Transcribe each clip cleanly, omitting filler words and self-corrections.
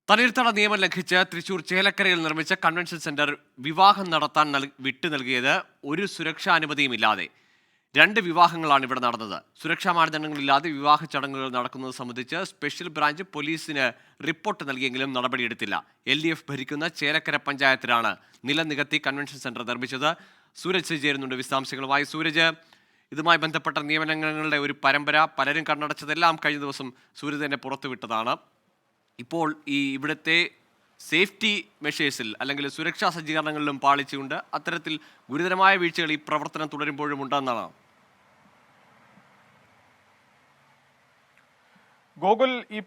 തണ്ണീർത്തട നിയമം ലംഘിച്ച് തൃശൂർ ചേലക്കരയിൽ നിർമ്മിച്ച കൺവെൻഷൻ സെന്റർ വിവാഹം നടത്താൻ വിട്ടു നൽകിയത് ഒരു സുരക്ഷാ അനുമതിയുമില്ലാതെ. 2 വിവാഹങ്ങളാണ് ഇവിടെ നടന്നത്. സുരക്ഷാ മാനദണ്ഡങ്ങളില്ലാതെ വിവാഹ ചടങ്ങുകൾ നടക്കുന്നത് സംബന്ധിച്ച് സ്പെഷ്യൽ ബ്രാഞ്ച് പോലീസിന് റിപ്പോർട്ട് നൽകിയെങ്കിലും നടപടിയെടുത്തില്ല. LDF ഭരിക്കുന്ന ചേലക്കര പഞ്ചായത്തിലാണ് നിലം നികത്തി കൺവെൻഷൻ സെന്റർ നിർമ്മിച്ചത്. സൂരജ് ചേരുന്നുണ്ട് വിശദാംശങ്ങളുമായി. സൂരജ്, ഇതുമായി ബന്ധപ്പെട്ട നിയമനങ്ങളുടെ ഒരു പരമ്പര, പലരും കണ്ണടച്ചതെല്ലാം കഴിഞ്ഞ ദിവസം സൂരജ് തന്നെ പുറത്തുവിട്ടതാണ്. ഇപ്പോൾ ഇവിടുത്തെ സേഫ്റ്റി മെഷേഴ്സിൽ അല്ലെങ്കിൽ സുരക്ഷാ സജ്ജീകരണങ്ങളിലും പാളിച്ചുകൊണ്ട് അത്തരത്തിൽ ഗുരുതരമായ വീഴ്ചകൾ ഈ പ്രവർത്തനം തുടരുമ്പോഴും ഉണ്ടെന്നാണ്. ഗോകുൽ, ഈ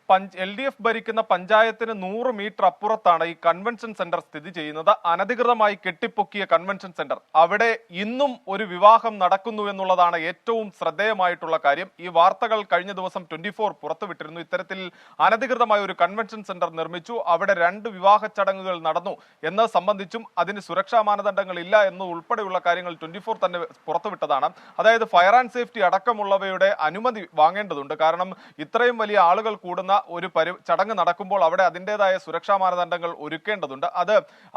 LDF ഭരിക്കുന്ന പഞ്ചായത്തിന് 100 മീറ്റർ അപ്പുറത്താണ് ഈ കൺവെൻഷൻ സെന്റർ സ്ഥിതി ചെയ്യുന്നത്. അനധികൃതമായി കെട്ടിപ്പൊക്കിയ കൺവെൻഷൻ സെന്റർ. അവിടെ ഇന്നും ഒരു വിവാഹം നടക്കുന്നു എന്നുള്ളതാണ് ഏറ്റവും ശ്രദ്ധേയമായിട്ടുള്ള കാര്യം. ഈ വാർത്തകൾ കഴിഞ്ഞ ദിവസം 24 പുറത്തുവിട്ടിരുന്നു. ഇത്തരത്തിൽ അനധികൃതമായ ഒരു കൺവെൻഷൻ സെന്റർ നിർമ്മിച്ചു, അവിടെ 2 വിവാഹ ചടങ്ങുകൾ നടന്നു എന്നത് സംബന്ധിച്ചും അതിന് സുരക്ഷാ മാനദണ്ഡങ്ങൾ ഇല്ല എന്ന് ഉൾപ്പെടെയുള്ള കാര്യങ്ങൾ 24 തന്നെ പുറത്തുവിട്ടതാണ്. അതായത് ഫയർ ആൻഡ് സേഫ്റ്റി അടക്കമുള്ളവയുടെ അനുമതി വാങ്ങേണ്ടതുണ്ട്. കാരണം ഇത്രയും വലിയ ആളുകൾ കൂടുന്ന ഒരു ചടങ്ങ് നടക്കുമ്പോൾ അവിടെ അതിൻ്റെതായ സുരക്ഷാ മാനദണ്ഡങ്ങൾ ഒരുക്കേണ്ടതുണ്ട്.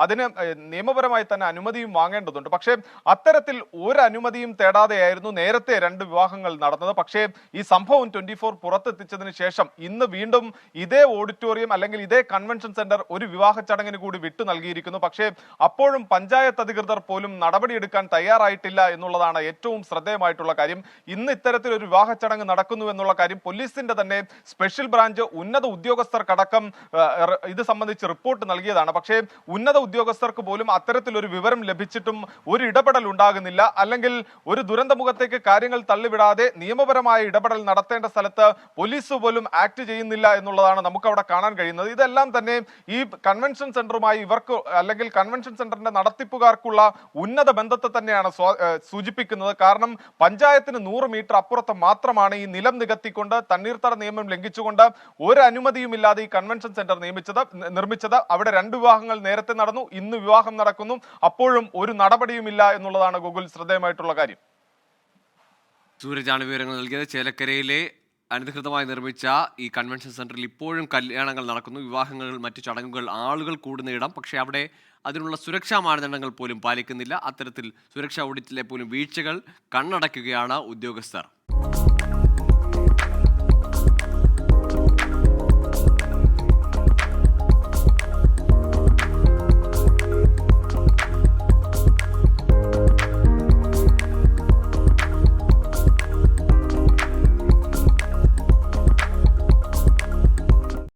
അതിന് നിയമപരമായി തന്നെ അനുമതിയും വാങ്ങേണ്ടതുണ്ട്. പക്ഷേ അത്തരത്തിൽ ഒരു അനുമതിയും തേടാതെയായിരുന്നു നേരത്തെ 2 വിവാഹങ്ങൾ നടന്നത്. പക്ഷേ ഈ സംഭവം 24 പുറത്തെത്തിച്ചതിന് ശേഷം ഇന്ന് വീണ്ടും ഇതേ ഓഡിറ്റോറിയം അല്ലെങ്കിൽ ഇതേ കൺവെൻഷൻ സെന്റർ ഒരു വിവാഹ ചടങ്ങിന് കൂടി വിട്ടു നൽകിയിരിക്കുന്നു. പക്ഷേ അപ്പോഴും പഞ്ചായത്ത് അധികൃതർ പോലും നടപടിയെടുക്കാൻ തയ്യാറായിട്ടില്ല എന്നുള്ളതാണ് ഏറ്റവും ശ്രദ്ധേയമായിട്ടുള്ള കാര്യം. ഇന്ന് ഇത്തരത്തിൽ ഒരു വിവാഹ ചടങ്ങ് നടക്കുന്നു എന്നുള്ള കാര്യം പോലീസിന്റെ തന്നെ സ്പെഷ്യൽ ബ്രാഞ്ച് ഉന്നത ഉദ്യോഗസ്ഥർക്കടക്കം ഇത് സംബന്ധിച്ച് റിപ്പോർട്ട് നൽകിയതാണ്. പക്ഷേ ഉന്നത ഉദ്യോഗസ്ഥർക്ക് പോലും അത്തരത്തിലൊരു വിവരം ലഭിച്ചിട്ടും ഒരു ഇടപെടൽ ഉണ്ടാകുന്നില്ല. അല്ലെങ്കിൽ ഒരു ദുരന്തമുഖത്തേക്ക് കാര്യങ്ങൾ തള്ളിവിടാതെ നിയമപരമായ ഇടപെടൽ നടത്തേണ്ട സ്ഥലത്ത് പോലീസ് പോലും ആക്ട് ചെയ്യുന്നില്ല എന്നുള്ളതാണ് നമുക്ക് അവിടെ കാണാൻ കഴിയുന്നത്. ഇതെല്ലാം തന്നെ ഈ കൺവെൻഷൻ സെന്ററുമായി ഇവർക്ക് അല്ലെങ്കിൽ കൺവെൻഷൻ സെന്ററിന്റെ നടത്തിപ്പുകാർക്കുള്ള ഉന്നത ബന്ധത്തെ തന്നെയാണ് സൂചിപ്പിക്കുന്നത്. കാരണം പഞ്ചായത്തിന് 100 മീറ്റർ അപ്പുറത്ത് മാത്രമാണ് ഈ നിലം നികത്തിക്കൊണ്ട് തണ്ണീർത്തട നിയമം ലംഘിച്ചുകൊണ്ട് ഒരു അനുമതിയുമില്ലാതെ ഈ കൺവെൻഷൻ സെന്റർ നിർമ്മിച്ചത്. അവിടെ 2 വിവാഹങ്ങൾ നേരത്തെ നടന്നു, ഇന്ന് വിവാഹം നടക്കുന്നു, അപ്പോഴും ഒരു നടപടിയുമില്ല എന്നുള്ളതാണ് ഗൂഗിൾ ശ്രദ്ധേയമായിട്ടുള്ള കാര്യം. സൂരജാണ് വിവരങ്ങൾ നൽകിയത്. ചേലക്കരയിലെ അനധികൃതമായി നിർമ്മിച്ച ഈ കൺവെൻഷൻ സെന്ററിൽ ഇപ്പോഴും കല്യാണങ്ങൾ നടക്കുന്നു, വിവാഹങ്ങൾ, മറ്റു ചടങ്ങുകൾ, ആളുകൾ കൂടുന്ന ഇടം. പക്ഷേ അവിടെ അതിനുള്ള സുരക്ഷാ മാനദണ്ഡങ്ങൾ പോലും പാലിക്കുന്നില്ല. അത്തരത്തിൽ സുരക്ഷാ ഓഡിറ്റിലെ പോലും വീഴ്ചകൾ കണ്ണടയ്ക്കുകയാണ് ഉദ്യോഗസ്ഥർ.